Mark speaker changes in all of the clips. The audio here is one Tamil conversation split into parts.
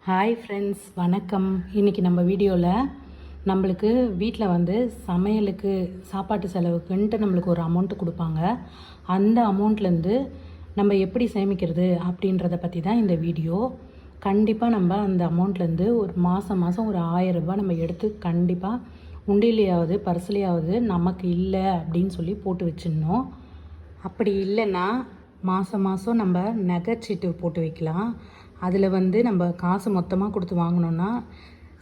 Speaker 1: ஹாய் ஃப்ரெண்ட்ஸ், வணக்கம். இன்றைக்கி நம்ம வீடியோவில் நம்மளுக்கு வீட்டில் வந்து சமையலுக்கு சாப்பாட்டு செலவுக்குன்ட்டு நம்மளுக்கு ஒரு அமௌண்ட்டு கொடுப்பாங்க. அந்த அமௌண்ட்லேருந்து நம்ம எப்படி சேமிக்கிறது அப்படின்றத பற்றி தான் இந்த வீடியோ. கண்டிப்பாக நம்ம அந்த அமௌண்ட்லேருந்து ஒரு மாதம் ஒரு 1000 ரூபாய் நம்ம எடுத்து கண்டிப்பாக உண்டிலையாவது பர்ஸ்லையாவது நமக்கு இல்லை அப்படின்னு சொல்லி போட்டு வச்சிடணும். அப்படி இல்லைன்னா மாதம் நம்ம நகைச்சீட்டு போட்டு வைக்கலாம். அதில் வந்து நம்ம காசு மொத்தமாக கொடுத்து வாங்கினோன்னா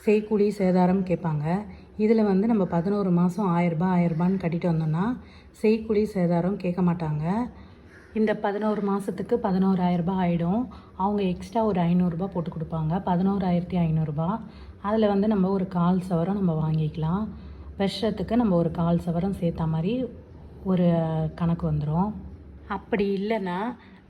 Speaker 1: செய்கூலி சேதாரம் கேட்பாங்க. இதில் வந்து நம்ம 11 மாதம் 1000 ரூபான்னு கட்டிட்டு வந்தோம்னா செய்கூலி சேதாரம் கேட்க மாட்டாங்க. இந்த 11 மாதத்துக்கு 11,000 ரூபாய் ஆகிடும். அவங்க எக்ஸ்ட்ரா ஒரு 500 ரூபாய் போட்டு கொடுப்பாங்க, 11,500 ரூபாய். அதில் வந்து நம்ம ஒரு 1/4 சவரம் நம்ம வாங்கிக்கலாம். வருஷத்துக்கு நம்ம ஒரு 1/4 சவரம் சேர்த்த மாதிரி ஒரு கணக்கு வந்துடும். அப்படி இல்லைன்னா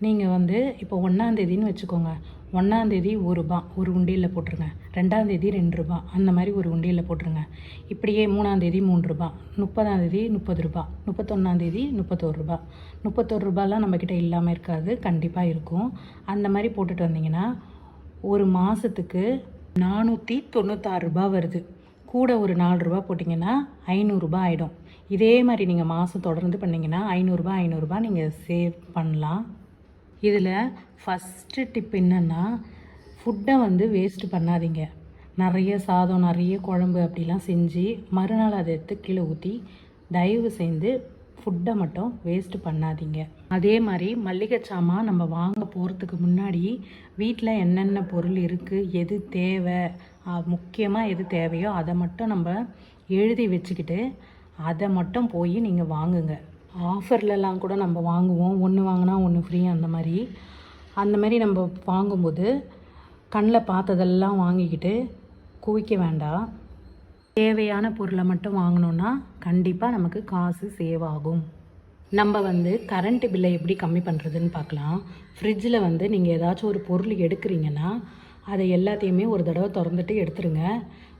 Speaker 1: நீங்கள் வந்து இப்போ 1ஆந்தேதின்னு வச்சுக்கோங்க. 1ஆந்தேதி 1 ரூபா ஒரு உண்டியலில் போட்டுருங்க, 2ஆந்தேதி 2 ரூபா அந்த மாதிரி ஒரு உண்டியலில் போட்டுருங்க. இப்படியே 3ஆந்தேதி 3 ரூபா, 30ஆந்தேதி 30 ரூபா, 31ஆந்தேதி 31 ரூபா. 31 ரூபாலாம் நம்மக்கிட்ட இல்லாமல் இருக்காது, கண்டிப்பாக இருக்கும். அந்த மாதிரி போட்டுட்டு வந்தீங்கன்னா ஒரு மாதத்துக்கு 496 ரூபா வருது. கூட ஒரு 4 ரூபா போட்டிங்கன்னா 500 ரூபா ஆகிடும். இதே மாதிரி நீங்கள் மாதம் தொடர்ந்து பண்ணிங்கன்னா 500 ரூபா நீங்கள் சேவ் பண்ணலாம். இதில் ஃபஸ்ட்டு டிப் என்னென்னா, ஃபுட்டை வந்து வேஸ்ட்டு பண்ணாதீங்க. நிறைய சாதம் நிறைய குழம்பு அப்படிலாம் செஞ்சு மறுநாள் அதை எடுத்து கீழே ஊற்றி தயவு செய்து ஃபுட்டை மட்டும் வேஸ்ட்டு பண்ணாதீங்க. அதே மாதிரி மளிகை சாமான் நம்ம வாங்க போகிறதுக்கு முன்னாடி வீட்டில் என்னென்ன பொருள் இருக்குது, எது தேவை, முக்கியமாக எது தேவையோ அதை மட்டும் நம்ம எழுதி வச்சுக்கிட்டு அதை மட்டும் போய் நீங்கள் வாங்குங்க. ஆஃபர்லலாம் கூட நம்ம வாங்குவோம், ஒன்று வாங்கினா ஒன்று ஃப்ரீ அந்த மாதிரி நம்ம வாங்கும்போது கண்ணில் பார்த்ததெல்லாம் வாங்கிக்கிட்டு குவிக்க வேண்டாம். தேவையான பொருளை மட்டும் வாங்கினோன்னா கண்டிப்பாக நமக்கு காசு சேவ் ஆகும். நம்ம வந்து கரண்ட்டு பில்லை எப்படி கம்மி பண்ணுறதுன்னு பார்க்கலாம். ஃப்ரிட்ஜில் வந்து நீங்கள் ஏதாச்சும் ஒரு பொருள் எடுக்கிறீங்கன்னா அதை எல்லாத்தையுமே ஒரு தடவை திறந்துட்டு எடுத்துருங்க.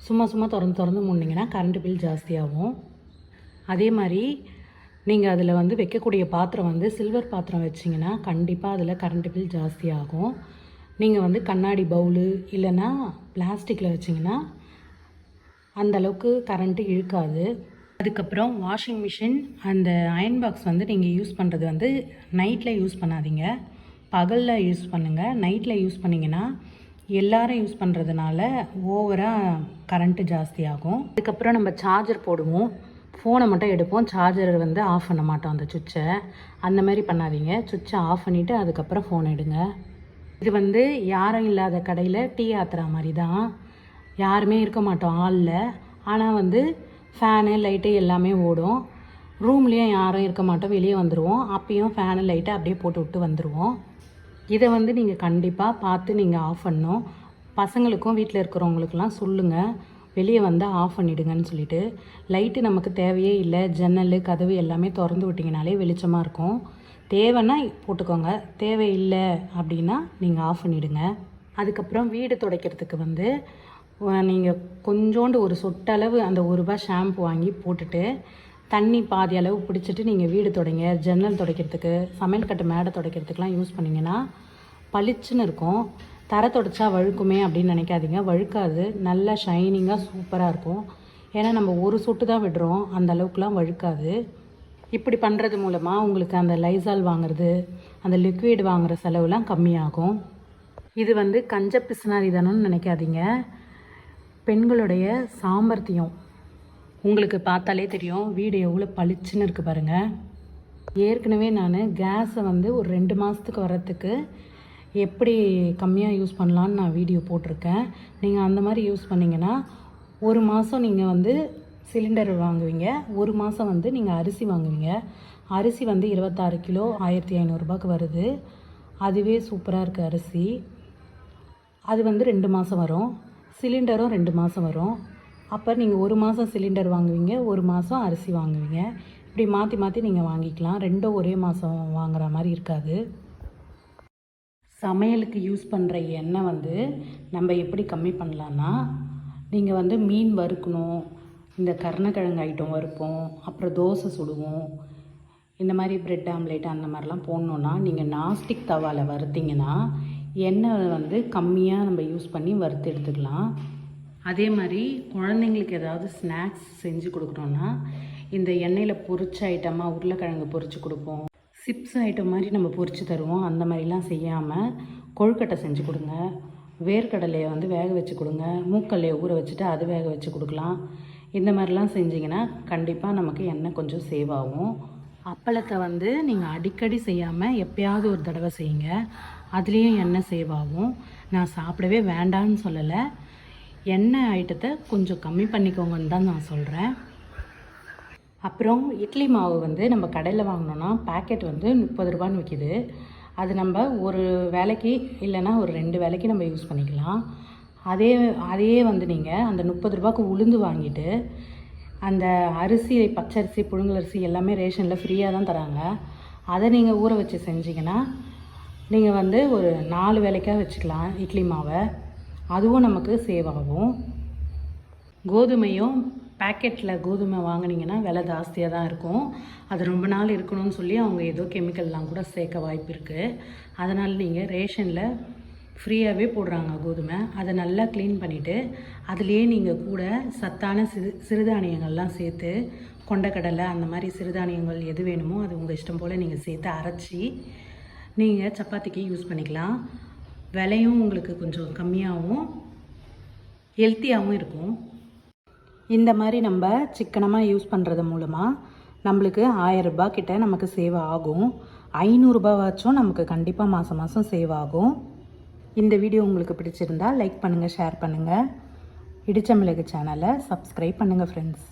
Speaker 1: சும்மா திறந்து முன்னிங்கன்னா கரண்ட்டு பில் ஜாஸ்தியாகும். அதே மாதிரி நீங்கள் அதில் வந்து வைக்கக்கூடிய பாத்திரம் வந்து சில்வர் பாத்திரம் வச்சிங்கன்னா கண்டிப்பாக அதில் கரண்ட்டு பில் ஜாஸ்தியாகும். நீங்கள் வந்து கண்ணாடி பவுலு இல்லைன்னா பிளாஸ்டிக்கில் வச்சிங்கன்னா அந்தளவுக்கு கரண்ட்டு இழுக்காது. அதுக்கப்புறம் வாஷிங் மிஷின், அந்த அயன் பாக்ஸ் வந்து நீங்கள் யூஸ் பண்ணுறது வந்து நைட்டில் யூஸ் பண்ணாதீங்க, பகலில் யூஸ் பண்ணுங்கள். நைட்டில் யூஸ் பண்ணிங்கன்னா எல்லாரும் யூஸ் பண்ணுறதுனால ஓவராக கரண்ட்டு ஜாஸ்தி ஆகும். அதுக்கப்புறம் நம்ம சார்ஜர் போடுவோம், ஃபோனை மட்டும் எடுப்போம், சார்ஜர் வந்து ஆஃப் பண்ண மாட்டோம் அந்த சுவிட்சை. அந்த மாதிரி பண்ணாதீங்க. சுவிட்சை ஆஃப் பண்ணிவிட்டு அதுக்கப்புறம் ஃபோன் எடுங்க. இது வந்து யாரும் இல்லாத கடையில் டீ ஆத்துற மாதிரி தான். யாருமே இருக்க மாட்டோம் ஹாலில், ஆனால் வந்து ஃபேனு லைட்டு எல்லாமே ஓடும். ரூம்லேயும் யாரும் இருக்க மாட்டோம், வெளியே வந்துடுவோம். அப்பயும் ஃபேனு லைட்டை அப்படியே போட்டு விட்டு வந்துடுவோம். இதை வந்து நீங்கள் கண்டிப்பாக பார்த்து நீங்கள் ஆஃப் பண்ணணும். பசங்களுக்கும் வீட்டில் இருக்கிறவங்களுக்கெல்லாம் சொல்லுங்கள், வெளியே வந்து ஆஃப் பண்ணிவிடுங்கன்னு சொல்லிவிட்டு. லைட்டு நமக்கு தேவையே இல்லை, ஜன்னல் கதவு எல்லாமே திறந்து விட்டிங்கனாலே வெளிச்சமாக இருக்கும். தேவைன்னா போட்டுக்கோங்க, தேவை இல்லை அப்படின்னா நீங்கள் ஆஃப் பண்ணிவிடுங்க. அதுக்கப்புறம் வீடு துடைக்கிறதுக்கு வந்து நீங்கள் கொஞ்சோண்டு ஒரு சொட்டளவு அந்த 1 ரூபா ஷாம்பு வாங்கி போட்டுட்டு தண்ணி பாதி அளவு பிடிச்சிட்டு நீங்கள் வீடு துடைங்க. ஜன்னல் துடைக்கிறதுக்கு, சமையல் கட்டு மேடை துடைக்கிறதுக்கெலாம் யூஸ் பண்ணிங்கன்னா பளிச்சுன்னு இருக்கும். தரை துடைச்சா வழுக்குமே அப்படின்னு நினைக்காதீங்க, வழுக்காது. நல்லா ஷைனிங்காக சூப்பராக இருக்கும். ஏன்னா நம்ம ஒரு சொட்டு தான் விடுறோம், அந்த அளவுக்குலாம் வழுக்காது. இப்படி பண்ணுறது மூலமாக உங்களுக்கு அந்த லைசால் வாங்குறது, அந்த லிக்விட் வாங்குகிற செலவுலாம் கம்மியாகும். இது வந்து கஞ்ச பிசுனாரி தானோன்னு நினைக்காதீங்க. பெண்களுடைய சாமர்த்தியம் உங்களுக்கு பார்த்தாலே தெரியும், வீடு எவ்வளோ பளிச்சுன்னு இருக்குது பாருங்கள். ஏற்கனவே நான் கேஸை வந்து ஒரு 2 மாதத்துக்கு வரத்துக்கு எப்படி கம்மியாக யூஸ் பண்ணலான்னு நான் வீடியோ போட்டிருக்கேன். நீங்கள் அந்த மாதிரி யூஸ் பண்ணிங்கன்னா ஒரு மாதம் நீங்கள் வந்து சிலிண்டர் வாங்குவீங்க, ஒரு மாதம் வந்து நீங்கள் அரிசி வாங்குவீங்க. அரிசி வந்து 26 கிலோ 1500 ரூபாய்க்கு வருது. அதுவே சூப்பராக இருக்குது அரிசி. அது வந்து 2 மாதம் வரும். சிலிண்டரும் 2 மாதம் வரும். அப்போ நீங்கள் ஒரு மாதம் சிலிண்டர் வாங்குவீங்க, ஒரு மாதம் அரிசி வாங்குவீங்க. இப்படி மாற்றி நீங்கள் வாங்கிக்கலாம். ரெண்டும் ஒரே மாதம் வாங்குகிற மாதிரி இருக்காது. சமையலுக்கு யூஸ் பண்ணுற எண்ணெய் வந்து நம்ம எப்படி கம்மி பண்ணலான்னா, நீங்கள் வந்து மீன் வறுக்கணும், இந்த கருணக்கிழங்கு ஐட்டம் வறுப்போம், அப்புறம் தோசை சுடுவோம், இந்த மாதிரி பிரெட் ஆம்லேட் அந்த மாதிரிலாம் போடணுன்னா நீங்கள் நாஸ்டிக் தவாவில் வறுத்திங்கன்னா எண்ணெய் வந்து கம்மியாக நம்ம யூஸ் பண்ணி வறுத்து எடுத்துக்கலாம். அதே மாதிரி குழந்தைங்களுக்கு ஏதாவது ஸ்நாக்ஸ் செஞ்சு கொடுக்குறோன்னா இந்த எண்ணெயில் பொரிச்ச ஐட்டமாக உருளைக்கிழங்கு பொரித்து கொடுப்போம், சிப்ஸ் ஐட்டம் மாதிரி நம்ம பொரித்து தருவோம். அந்த மாதிரிலாம் செய்யாமல் கொழுக்கட்டை செஞ்சு கொடுங்க. வேர்க்கடலையை வந்து வேக வச்சு கொடுங்க. மூக்கல்லையை ஊற வச்சுட்டு அது வேக வச்சு கொடுக்கலாம். இந்த மாதிரிலாம் செஞ்சிங்கன்னா கண்டிப்பாக நமக்கு எண்ணெய் கொஞ்சம் சேவ் ஆகும். அப்பளத்தை வந்து நீங்கள் அடிக்கடி செய்யாமல் எப்பயாவது ஒரு தடவை செய்யுங்க, அதுலேயும் எண்ணெய் சேவ் ஆகும். நான் சாப்பிடவே வேண்டான்னு சொல்லலை, எண்ணெய் ஐட்டத்தை கொஞ்சம் கம்மி பண்ணிக்கோங்கன்னு தான் நான் சொல்கிறேன். அப்புறம் இட்லி மாவு வந்து நம்ம கடையில் வாங்கினோன்னா பேக்கெட் வந்து 30 ரூபான்னு விற்கிது. அது நம்ம ஒரு வேலைக்கு இல்லைன்னா ஒரு 2 வேலைக்கு நம்ம யூஸ் பண்ணிக்கலாம். அதையே வந்து நீங்கள் அந்த 30 ரூபாய்க்கு உளுந்து வாங்கிட்டு அந்த அரிசி, பச்சரிசி, புழுங்கலரிசி எல்லாமே ரேஷனில் ஃப்ரீயாக தான் தராங்க. அதை நீங்கள் ஊற வச்சு செஞ்சிங்கன்னா நீங்கள் வந்து ஒரு 4 வேலைக்காக வச்சுக்கலாம் இட்லி மாவை. அதுவும் நமக்கு சேவ் ஆகும். கோதுமையும் பேக்கெட்டில் கோதுமை வாங்கினீங்கன்னா விலை ஜாஸ்தியாக தான் இருக்கும். அது ரொம்ப நாள் இருக்கணும்னு சொல்லி அவங்க ஏதோ கெமிக்கல்லாம் கூட சேர்க்க வாய்ப்பு இருக்குது. அதனால் நீங்கள் ரேஷனில் ஃப்ரீயாகவே போடுறாங்க கோதுமை. அதை நல்லா க்ளீன் பண்ணிவிட்டு அதுலேயே நீங்கள் கூட சத்தான சிறுதானியங்கள்லாம் சேர்த்து, கொண்டக்கடலை அந்த மாதிரி சிறுதானியங்கள் எது வேணுமோ அது உங்கள் இஷ்டம் போல் நீங்கள் சேர்த்து அரைச்சி நீங்கள் சப்பாத்திக்கு யூஸ் பண்ணிக்கலாம். விலையும் உங்களுக்கு கொஞ்சம் கம்மியாகவும் ஹெல்த்தியாகவும் இருக்கும். இந்த மாதிரி நம்ம சிக்கனமாக யூஸ் பண்ணுறது மூலமாக நம்மளுக்கு 1000 ரூபாய் கிட்ட நமக்கு சேவ் ஆகும். 500 ரூபாவாச்சும் நமக்கு கண்டிப்பாக மாதம் மாதம் சேவ் ஆகும். இந்த வீடியோ உங்களுக்கு பிடிச்சிருந்தால் லைக் பண்ணுங்கள், ஷேர் பண்ணுங்கள். இடிச்ச மிளகு சேனலை சப்ஸ்கிரைப் பண்ணுங்கள் ஃப்ரெண்ட்ஸ்.